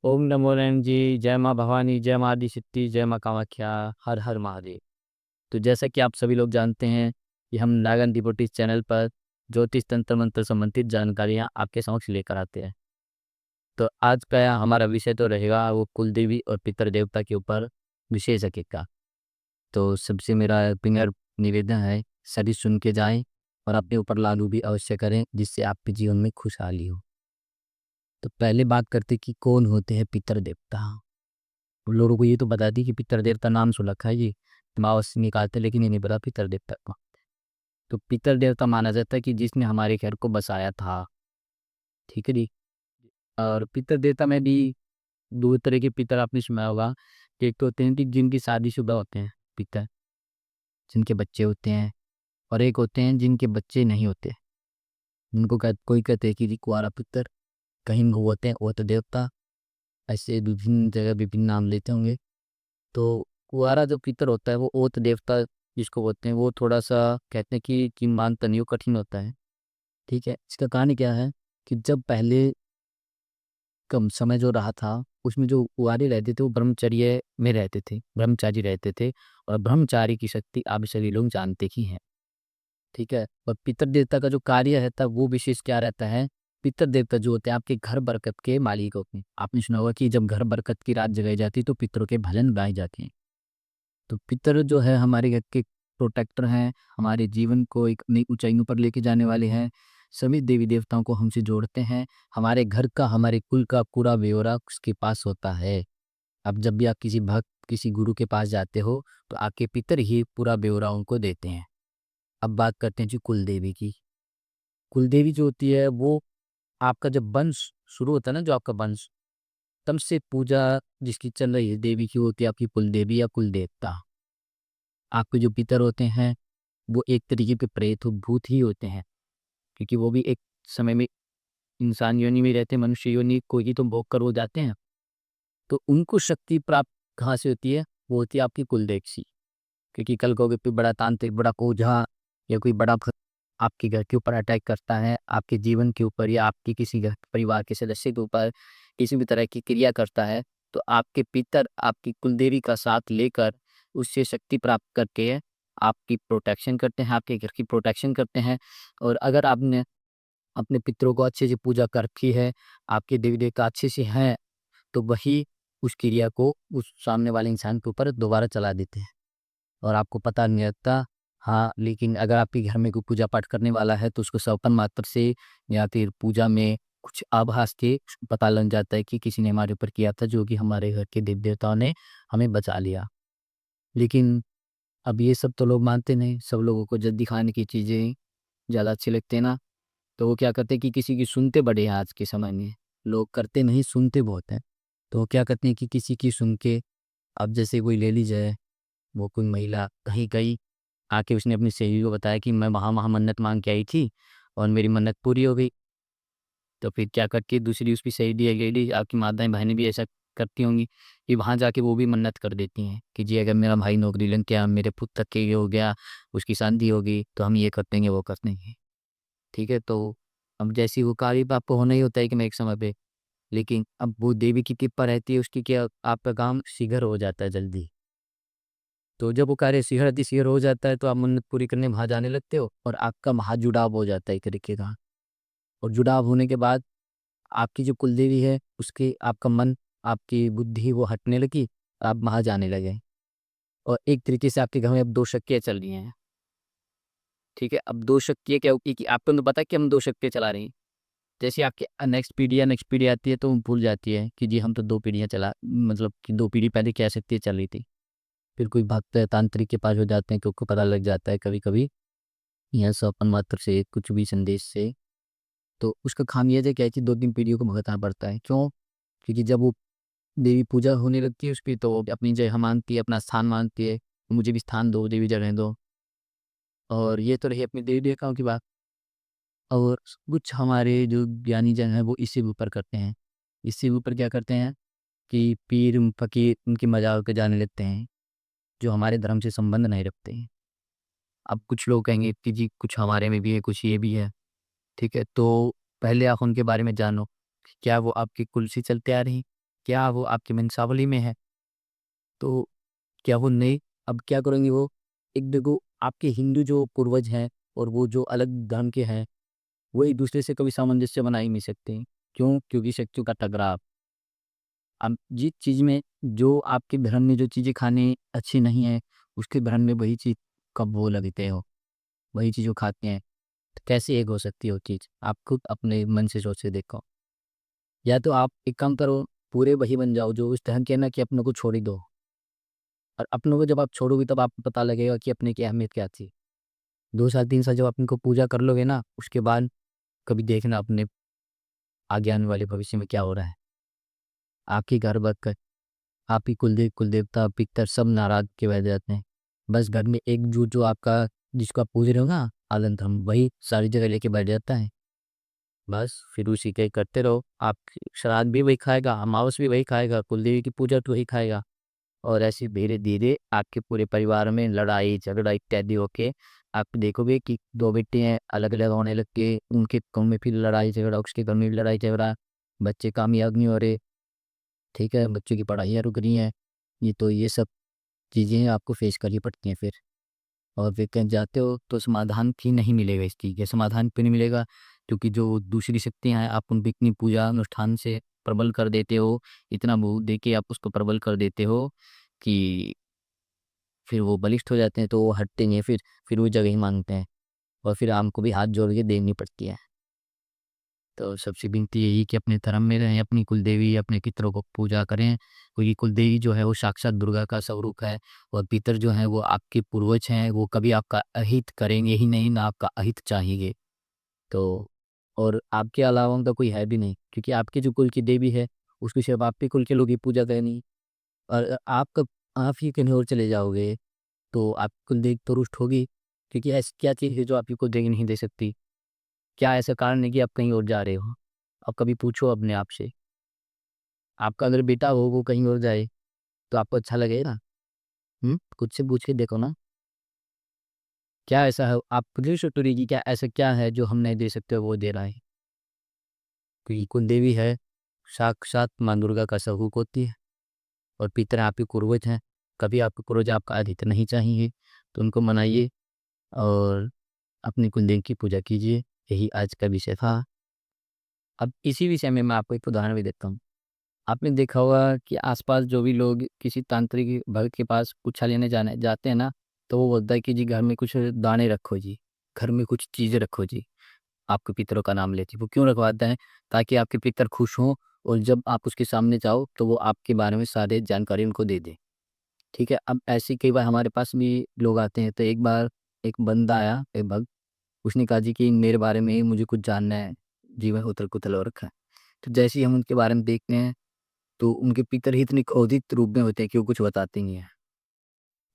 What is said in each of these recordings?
ओम नमो नारायण जी, जय माँ भवानी, जय माँ आदिशक्ति, जय माँ कामाख्या, हर हर महादेव। तो जैसा कि आप सभी लोग जानते हैं कि हम नागन डिवोटीज चैनल पर ज्योतिष तंत्र मंत्र संबंधित जानकारियाँ आपके समक्ष लेकर आते हैं। तो आज का हमारा विषय तो रहेगा वो कुल देवी और पितर देवता के ऊपर विशेषज्ञ का। तो सबसे मेरा विनम्र निवेदन है, सभी सुन के जाएं और अपने ऊपर लागू भी अवश्य करें, जिससे आपके जीवन में खुशहाली हो। तो पहले बात करते कि कौन होते हैं पितर देवता। उन लोगों को ये तो बता दी कि पितर देवता नाम सुन रखा है जी, दिमाग से निकालते, लेकिन ये नहीं पता पितर देवता कौन। तो पितर देवता माना जाता है कि जिसने हमारे घर को बसाया था। ठीक है जी। और पितर देवता में भी दो तरह के पितर आपने सुना होगा। एक तो होते हैं कि जिनकी शादीशुदा होते हैं पितर, जिनके बच्चे होते हैं, और एक होते हैं जिनके बच्चे नहीं होते। उनको कोई कहते हैं कि जी कुंवारा पितर, कहीं वो होते हैं ओत देवता। ऐसे विभिन्न जगह विभिन्न नाम लेते होंगे। तो कुंवारा जो पितर होता है वो ओत देवता जिसको बोलते हैं, वो थोड़ा सा कहते हैं कि मान तनियो कठिन होता है। ठीक है, इसका कारण क्या है कि जब पहले कम समय जो रहा था उसमें जो कुंवारे रहते थे वो ब्रह्मचर्य में रहते थे, ब्रह्मचारी रहते थे। और ब्रह्मचारी की शक्ति आप सभी लोग जानते ही हैं। ठीक है, और पितर देवता का जो कार्य रहता है वो विशेष क्या रहता है। पितर देवता जो होते हैं आपके घर बरकत के मालिक होते हैं। आपने सुना होगा कि जब घर बरकत की रात जगाई जाती है तो पितरों के भजन गाए जाते हैं। तो पितर जो है हमारे घर के प्रोटेक्टर हैं, हमारे जीवन को एक नई ऊंचाइयों पर लेके जाने वाले हैं। सभी देवी देवताओं को हमसे जोड़ते हैं। हमारे घर का, हमारे कुल का पूरा ब्यौरा उसके पास होता है। अब जब भी आप किसी भक्त, किसी गुरु के पास जाते हो तो आपके पितर ही पूरा ब्यौरा उनको देते हैं। अब बात करते हैं जी कुल देवी की। कुल देवी जो होती है वो आपका जब वंश शुरू होता है ना, जो आपका वंश, तब से पूजा जिसकी चल रही है देवी की होती है आपकी कुल देवी या कुल देवता। आपके जो पितर होते हैं वो एक तरीके के प्रेत भूत ही होते हैं, क्योंकि वो भी एक समय में इंसान योनि में रहते हैं, मनुष्य योनि को ही तो भोग कर वो जाते हैं। तो उनको शक्ति प्राप्त कहाँ से होती है, वो होती है आपकी कुलदेवी। क्योंकि कल को कोई बड़ा तांत्रिक, बड़ा ओझा या कोई बड़ा भक्त आपके घर के ऊपर अटैक करता है, आपके जीवन के ऊपर या आपके किसी घर परिवार के सदस्य के ऊपर किसी भी तरह की क्रिया करता है, तो आपके पितर आपकी कुलदेवी का साथ लेकर उससे शक्ति प्राप्त करके आपकी प्रोटेक्शन करते हैं, आपके घर की प्रोटेक्शन करते हैं। और अगर आपने अपने पितरों को अच्छे से पूजा कर रखी है, आपके देवी देवता अच्छे से हैं, तो वही उस क्रिया को उस सामने वाले इंसान के ऊपर दोबारा चला देते हैं और आपको पता नहीं लगता। हाँ, लेकिन अगर आपके घर में कोई पूजा पाठ करने वाला है तो उसको सौपन मात्र से या फिर पूजा में कुछ आभास के पता लग जाता है कि किसी ने हमारे ऊपर किया था, जो कि हमारे घर के देव देवताओं ने हमें बचा लिया। लेकिन अब ये सब तो लोग मानते नहीं। सब लोगों को जल्दी खाने की चीज़ें ज़्यादा अच्छी लगती है ना, तो वो क्या करते हैं कि किसी की सुनते बड़े हैं। आज के समय में लोग करते नहीं, सुनते बहुत हैं। तो वो क्या करते हैं कि किसी की सुन के, अब जैसे कोई ले लीजिए, वो कोई महिला कहीं गई, आके उसने अपनी सहेली को बताया कि मैं वहाँ वहाँ मन्नत मांग के आई थी और मेरी मन्नत पूरी हो गई। तो फिर क्या करती है दूसरी उसकी सहेली या लेडी, आपकी माताएं बहनें भी ऐसा करती होंगी कि वहाँ जाके वो भी मन्नत कर देती हैं कि जी अगर मेरा भाई नौकरी लग गया, मेरे पुत्र के ये हो गया, उसकी शादी होगी, तो हम ये कर देंगे, वो कर देंगे। ठीक है, तो अब जैसी वो कार्य आपको होना ही होता है कि मैं एक समय पे, लेकिन अब वो देवी की कृपा रहती है उसकी, क्या आपका काम शीघ्र हो जाता है जल्दी। तो जब वो कार्य शीघ्र हो जाता है तो आप मन्नत पूरी करने वहाँ जाने लगते हो और आपका वहाँ जुड़ाव हो जाता है एक तरीके का। और जुड़ाव होने के बाद आपकी जो कुलदेवी है उसके आपका मन, आपकी बुद्धि वो हटने लगी, आप वहाँ जाने लगे। और एक तरीके से आपके घर में अब 2 शक्तियाँ चल रही हैं। ठीक है, अब 2 शक्तियाँ क्या होती है कि आपको तो पता है कि हम 2 शक्तियाँ चला रहे हैं। जैसे आपकी नेक्स्ट पीढ़ी आती है तो वो भूल जाती है कि जी हम तो 2 पीढ़ियाँ चला, मतलब कि 2 पीढ़ी पहले क्या शक्तियाँ चल रही थी। फिर कोई भक्त तांत्रिक के पास हो जाते हैं, क्योंकि पता लग जाता है कभी-कभी यहाँ स्वपन मात्र से, कुछ भी संदेश से। तो उसका खामियाजा क्या है कि 2-3 पीढ़ियों को भुगतना पड़ता है। क्यों? क्योंकि जब वो देवी पूजा होने लगती है उसकी, तो वो अपनी जगह मानती है, अपना स्थान मानती है, मुझे भी स्थान दो, देवी जगह दो। और ये तो रही अपनी देवी देवताओं की बात। और कुछ हमारे जो ज्ञानी जन हैं वो इससे भी ऊपर करते हैं। इससे भी ऊपर क्या करते हैं कि पीर, फ़कीर उनकी मज़ाक जाने लगते हैं, जो हमारे धर्म से संबंध नहीं रखते हैं। अब कुछ लोग कहेंगे कि जी कुछ हमारे में भी है, कुछ ये भी है। ठीक है, तो पहले आप उनके बारे में जानो कि क्या वो आपके कुल से चलते आ रही हैं क्या वो आपकी वंशावली में है? तो क्या वो नहीं, अब क्या करेंगे वो, एक देखो आपके हिंदू जो पूर्वज हैं और वो जो अलग धर्म के हैं, वो एक दूसरे से कभी सामंजस्य बना ही नहीं सकते। क्यों? क्योंकि शक्तियों का टकराव। अब जिस चीज़ में, जो आपके धर्म में जो चीज़ें खाने अच्छी नहीं है, उसके धर्म में वही चीज़ कब वो लगते हो, वही चीज़ वो खाते हैं। तो कैसे एक हो सकती है वो चीज़? आप खुद अपने मन से सोच के देखो। या तो आप एक काम करो, पूरे वही बन जाओ जो उस धर्म के हैं ना, कि अपनों को छोड़ ही दो। और अपनों को जब आप छोड़ोगे तब आपको पता लगेगा कि अपने की अहमियत क्या थी। 2 साल 3 साल जब आप इनको पूजा कर लोगे ना, उसके बाद कभी देखना अपने आगे आने वाले भविष्य में क्या हो रहा है। आपके घर बक आप ही कुलदेव कुलदेवता पितर सब नाराज के बैठ जाते हैं। बस घर में एकजुट जो आपका, जिसको आप पूज रहे हो ना, आनंद हम वही सारी जगह लेके बैठ जाता है। बस फिर उसी के करते रहो। आप श्राद्ध भी वही खाएगा, अमावस भी वही खाएगा, कुलदेवी की पूजा तो वही खाएगा। और ऐसे धीरे-धीरे आपके पूरे परिवार में लड़ाई, झगड़ा इत्यादि होके आप देखोगे कि 2 बेटे हैं, अलग-अलग होने लग के, उनके घर में फिर लड़ाई झगड़ा, उसके घर में भी लड़ाई झगड़ा, बच्चे कामयाब नहीं हो रहे, ठीक है? बच्चों की पढ़ाइयाँ रुक रही हैं। ये सब चीज़ें आपको फेस करनी पड़ती हैं फिर। और फिर कहीं जाते हो तो समाधान भी नहीं मिलेगा इस चीज़ का, समाधान क्यों नहीं मिलेगा? क्योंकि जो दूसरी शक्तियाँ हैं, आप उन पे इतनी पूजा अनुष्ठान से प्रबल कर देते हो, इतना भूत दे के आप उसको प्रबल कर देते हो कि फिर वो बलिष्ठ हो जाते हैं, तो वो हटते नहीं हैं फिर वो जगह ही माँगते हैं और फिर आपको भी हाथ जोड़ के देनी पड़ती है। तो सबसे विनती यही कि अपने धर्म में रहें, अपनी कुलदेवी, अपने पितरों को पूजा करें, क्योंकि कुलदेवी जो है वो साक्षात दुर्गा का स्वरूप है और पितर जो हैं वो आपके पूर्वज हैं, वो कभी आपका अहित करेंगे ही नहीं, ना आपका अहित चाहेंगे। तो और आपके अलावा उनका कोई है भी नहीं, क्योंकि आपके जो कुल की देवी है, उसको सिर्फ़ आप ही कुल के लोग ही पूजा करेंगे। और आप ही कहीं और चले जाओगे, तो आपकी कुलदेवी तो रुष्ट होगी, क्योंकि ऐसी क्या चीज़ है जो आपकी कुलदेवी नहीं दे सकती? क्या ऐसा कारण है कि आप कहीं और जा रहे हो? आप कभी पूछो अपने आप से, आपका अगर बेटा हो वो कहीं और जाए, तो आपको अच्छा लगेगा? खुद से पूछ के देखो ना, क्या ऐसा है, आप खुद ही सोचो कि क्या ऐसा क्या है जो हम नहीं दे सकते वो दे रहा है? क्योंकि कुलदेवी है, साक्षात माँ दुर्गा का स्वरूप होती है और पितर आपके पूर्वज हैं, कभी आपके पूर्वज आपका अहित नहीं चाहेंगे, तो उनको मनाइए और अपनी कुलदेवी की पूजा कीजिए। यही आज का विषय था। अब इसी विषय में मैं आपको एक उदाहरण भी देता हूँ। आपने देखा होगा कि आस-पास जो भी लोग किसी तांत्रिक भक्त के पास पूछा लेने जाने जाते हैं ना, तो वो बोलता है कि जी घर में कुछ दाने रखो जी, घर में कुछ चीज़ें रखो जी, आपके पितरों का नाम लेके। वो क्यों रखवाता है? ताकि आपके पितर खुश हों और जब आप उसके सामने जाओ, तो वो आपके बारे में सारी जानकारी उनको दे दें, ठीक है? अब ऐसे कई बार हमारे पास भी लोग आते हैं, तो एक बार एक बंदा आया, एक भक्त, उसने कहा जी कि मेरे बारे में मुझे कुछ जानना है, जीवन उथल-पुथल हो रखा है। तो जैसे ही हम उनके बारे में देखते हैं, तो उनके पितर ही इतने क्रोधित रूप में होते हैं कि वो कुछ बताते नहीं हैं।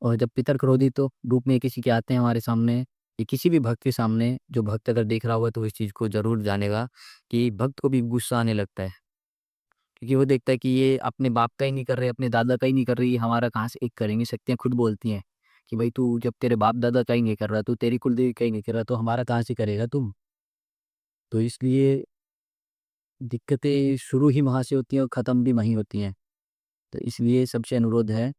और जब पितर क्रोधित तो रूप में किसी के आते हैं हमारे सामने, या किसी भी भक्त के सामने, जो भक्त अगर देख रहा होगा तो इस चीज़ को ज़रूर जानेगा कि भक्त को भी गुस्सा आने लगता है। क्योंकि वो देखता है कि ये अपने बाप का ही नहीं कर रहे, अपने दादा का ही नहीं कर रही, हमारा कहाँ से एक करेंगे? शक्तियाँ खुद बोलती हैं कि भाई तू जब तेरे बाप दादा का ही नहीं कर रहा, तू तेरी कुलदेवी का ही नहीं कर रहा, तो हमारा कहाँ से करेगा तू? तो इसलिए दिक्कतें शुरू ही वहाँ से होती हैं और ख़त्म भी वहीं होती हैं। तो इसलिए सबसे अनुरोध है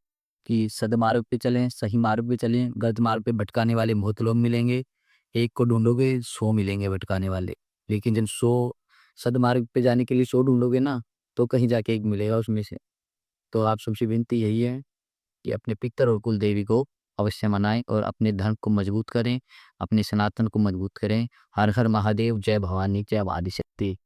कि सद्मार्ग पे चलें, सही मार्ग पे चलें, गलत मार्ग पे भटकाने वाले बहुत लोग मिलेंगे। एक को ढूँढोगे 100 मिलेंगे भटकाने वाले। लेकिन जिन 100 सद्मार्ग पे जाने के लिए 100 ढूँढोगे ना, तो कहीं जाके एक मिलेगा उसमें से। तो आप सबसे विनती यही है कि अपने पितर और कुलदेवी को अवश्य मनाएँ और अपने धर्म को मजबूत करें, अपने सनातन को मजबूत करें। हर हर महादेव, जय भवानी, जय आदिशक्ति।